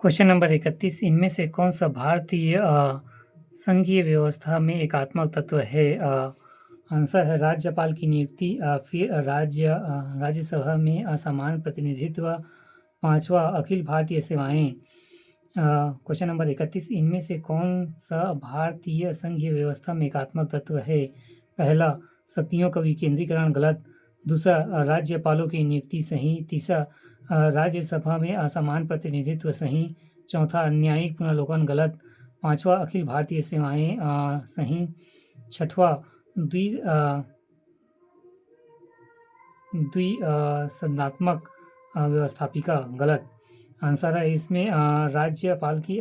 Question number 31, इनमें से कौन सा भारतीय संघीय व्यवस्था में एकात्मक तत्व है? आंसर है राज्यपाल की नियुक्ति, फिर राज्यसभा में असमान प्रतिनिधित्व, पांचवा अखिल भारतीय सेवाएं। क्वेश्चन नंबर 31, इनमें से कौन सा भारतीय संघीय व्यवस्था में एकात्मक तत्व है? पहला, शक्तियों का विकेंद्रीकरण गलत। दूसरा, राज्यपालों की नियुक्ति सही। तीसरा, राज्यसभा में असमान प्रतिनिधित्व सही। चौथा, न्यायिक पुनर्विलोकन गलत। पांचवा, अखिल भारतीय सेवाएं सही। छठवा, द्विसंधात्मक व्यवस्थापिका गलत। आंसर है इसमें राज्यपाल की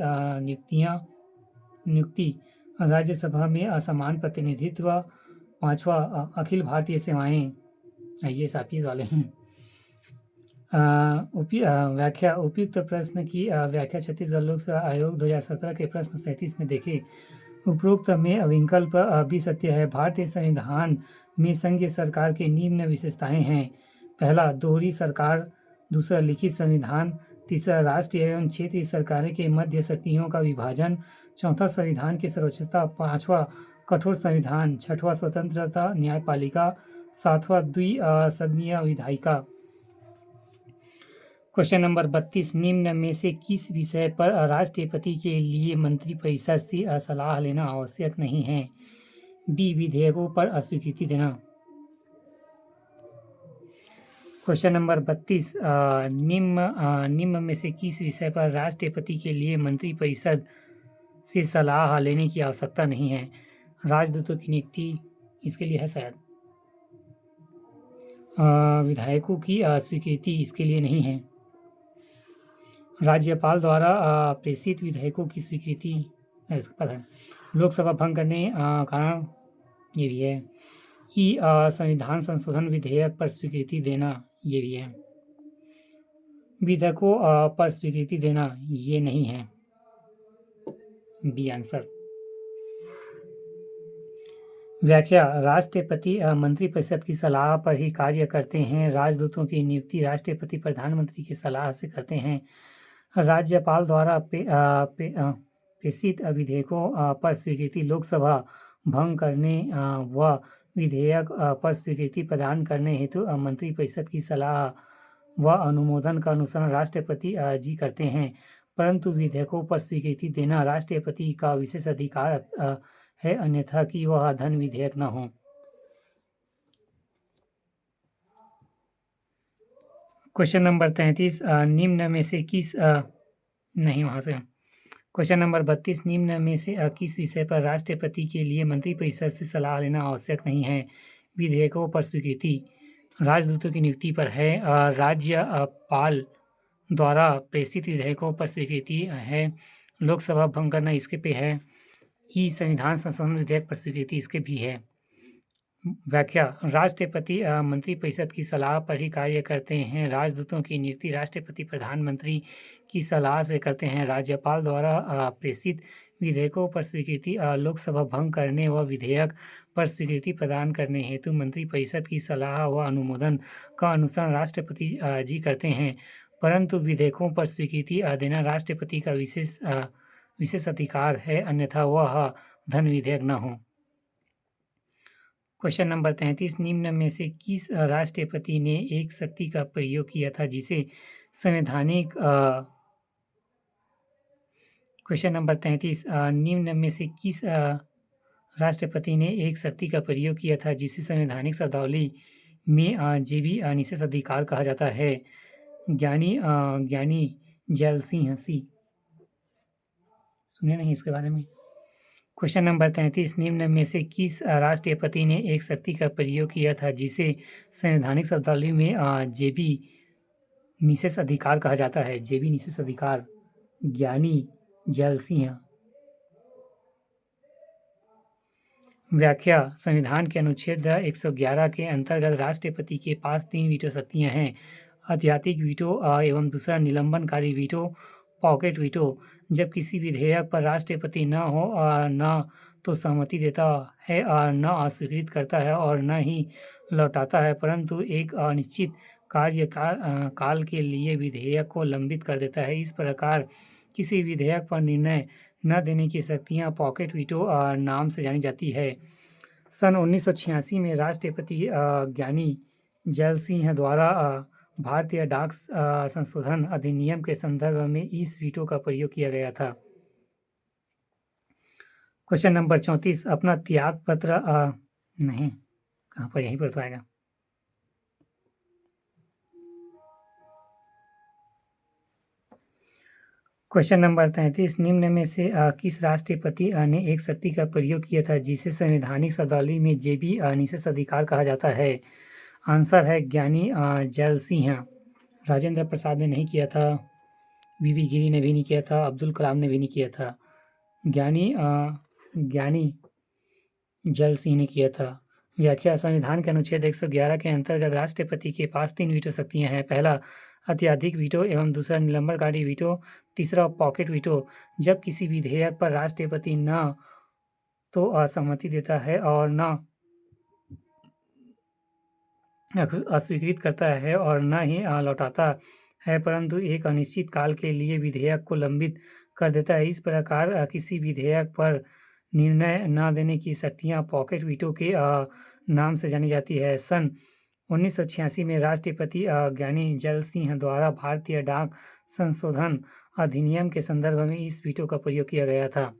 नियुक्ति, राज्यसभा में असमान प्रतिनिधित्व, पांचवा अखिल भारतीय सेवाएं, ये सापीस वाले हैं। व्याख्या, उपयुक्त प्रश्न की व्याख्या छत्तीसगढ़ लोक सेवा आयोग 2017 के प्रश्न 37 में देखें। उपरोक्त में विकल्प भी सत्य है। भारतीय संविधान में संघीय सरकार के निम्न विशेषताएं हैं। पहला, दोहरी सरकार। दूसरा, लिखित संविधान। तीसरा, राष्ट्रीय एवं क्षेत्रीय सरकारें के मध्य शक्तियों का विभाजन। चौथा, संविधान की सर्वोच्चता। पांचवा, कठोर संविधान। छठवां, स्वतंत्रता न्यायपालिका। सातवां, द्विसदनीय विधायिका। क्वेश्चन नंबर 32, निम्न में से किस विषय पर राष्ट्रपति के लिए मंत्रिपरिषद से सलाह लेना आवश्यक नहीं है? बी, विधेयकों पर अस्वीकृति देना। क्वेश्चन नंबर 32, निम्न में से किस विषय पर राष्ट्रपति के लिए मंत्रिपरिषद से सलाह लेने की आवश्यकता नहीं है? राजदूतों की नियुक्ति इसके लिए है शायद। विधायकों की स्वीकृति इसके लिए नहीं है। राज्यपाल द्वारा प्रेषित विधेयकों की स्वीकृति इसका पता है। लोकसभा भंग करने कारण ये भी है। संविधान संशोधन विधेयक पर स्वीकृति देना ये भी है। विधेयकों पर स्वीकृति देना ये नहीं है। B answer. व्याख्या, राष्ट्रपति मंत्रिपरिषद की सलाह पर ही कार्य करते हैं। राजदूतों की नियुक्ति राष्ट्रपति प्रधानमंत्री की सलाह से करते हैं। राज्यपाल द्वारा प्रेषित विधेयकों पर स्वीकृति लोकसभा भंग करने व विधेयक पर स्वीकृति प्रदान करने हेतु मंत्रिपरिषद की सलाह व अनुमोदन का अनुसरण राष्ट्रपति जी करते हैं, परंतु विधेयकों पर स्वीकृति देना राष्ट्रपति का विशेष अधिकार है, अन्यथा कि वह धन विधेयक न हो। क्वेश्चन नंबर 33, निम्न में से किस नहीं वहाँ से। क्वेश्चन नंबर 32, निम्न में से किस विषय पर राष्ट्रपति के लिए मंत्रिपरिषद से सलाह लेना आवश्यक नहीं है? विधेयकों पर स्वीकृति। राजदूतों की नियुक्ति पर है। राज्यपाल द्वारा प्रेषित विधेयकों पर स्वीकृति है। लोकसभा भंग करना इसके पे है। संविधान संशोधन विधेयक पर स्वीकृति इसके भी है। व्याख्या, राष्ट्रपति मंत्रिपरिषद की सलाह पर ही कार्य करते हैं। राजदूतों की नियुक्ति राष्ट्रपति प्रधानमंत्री की सलाह से करते हैं। राज्यपाल द्वारा प्रेषित विधेयकों पर स्वीकृति लोकसभा भंग करने व विधेयक पर स्वीकृति प्रदान करने हेतु मंत्रिपरिषद की सलाह व अनुमोदन का अनुसरण राष्ट्रपति जी करते हैं, परंतु विधेयकों पर स्वीकृति देना राष्ट्रपति का विशेष अधिकार है, अन्यथा वह धन विधेयक न हो। क्वेश्चन नंबर 33, निम्न में से किस राष्ट्रपति ने एक शक्ति का प्रयोग किया था जिसे संवैधानिक क्वेश्चन नंबर 33, निम्न में से किस राष्ट्रपति ने एक शक्ति का प्रयोग किया था जिसे संवैधानिक शब्दावली में जीवी निशेष अधिकार कहा जाता है? ज्ञानी जैल सिंह सी। सुने नहीं इसके बारे में। क्वेश्चन नंबर 33, निम्न में से किस राष्ट्रपति ने एक शक्ति का प्रयोग किया था जिसे संवैधानिक शब्दावली में जेबी निशेष अधिकार कहा जाता है? जेबी निशेष अधिकार। ज्ञानी जैल सिंह। व्याख्या, संविधान के अनुच्छेद 111 के अंतर्गत राष्ट्रपति के पास 3 वीटो शक्तियां हैं: ऐतिहासिक वीटो एवं दूसरा निलंबनकारी वीटो, पॉकेट वीटो। जब किसी विधेयक पर राष्ट्रपति न हो न तो सहमति देता है और न अस्वीकृत करता है और न ही लौटाता है, परंतु एक अनिश्चित काल के लिए विधेयक को लंबित कर देता है। इस प्रकार किसी विधेयक पर निर्णय न देने की शक्तियाँ पॉकेट वीटो नाम से जानी जाती है। सन 1986 में राष्ट्रपति ज्ञानी जैल सिंह द्वारा भारतीय डाक संशोधन अधिनियम के संदर्भ में इस वीटो का प्रयोग किया गया था। क्वेश्चन नंबर 34 अपना त्याग पत्र नहीं, कहाँ पर, यहीं पर तो आएगा। क्वेश्चन नंबर 33 निम्न में से किस राष्ट्रपति ने एक शक्ति का प्रयोग किया था जिसे संवैधानिक शब्दावली में जेबी निशेष अधिकार कहा जाता है? आंसर है ज्ञानी जैल सिंह। राजेंद्र प्रसाद ने नहीं किया था, बीबी गिरी ने भी नहीं किया था, अब्दुल कलाम ने भी नहीं किया था, ज्ञानी जैल सिंह ने किया था। व्याख्या संविधान के अनुच्छेद 111 के अंतर्गत राष्ट्रपति के पास 3 वीटो शक्तियां हैं। पहला अत्यधिक वीटो एवं दूसरा निलंबनकारी वीटो, तीसरा पॉकेट वीटो। जब किसी विधेयक पर राष्ट्रपति न तो असहमति देता है और न अस्वीकृत करता है और न ही लौटाता है, परंतु एक अनिश्चित काल के लिए विधेयक को लंबित कर देता है। इस प्रकार किसी विधेयक पर निर्णय न देने की शक्तियाँ पॉकेट वीटो के नाम से जानी जाती है। सन 1986 में राष्ट्रपति ज्ञानी जैल सिंह द्वारा भारतीय डाक संशोधन अधिनियम के संदर्भ में इस वीटो का प्रयोग किया गया था।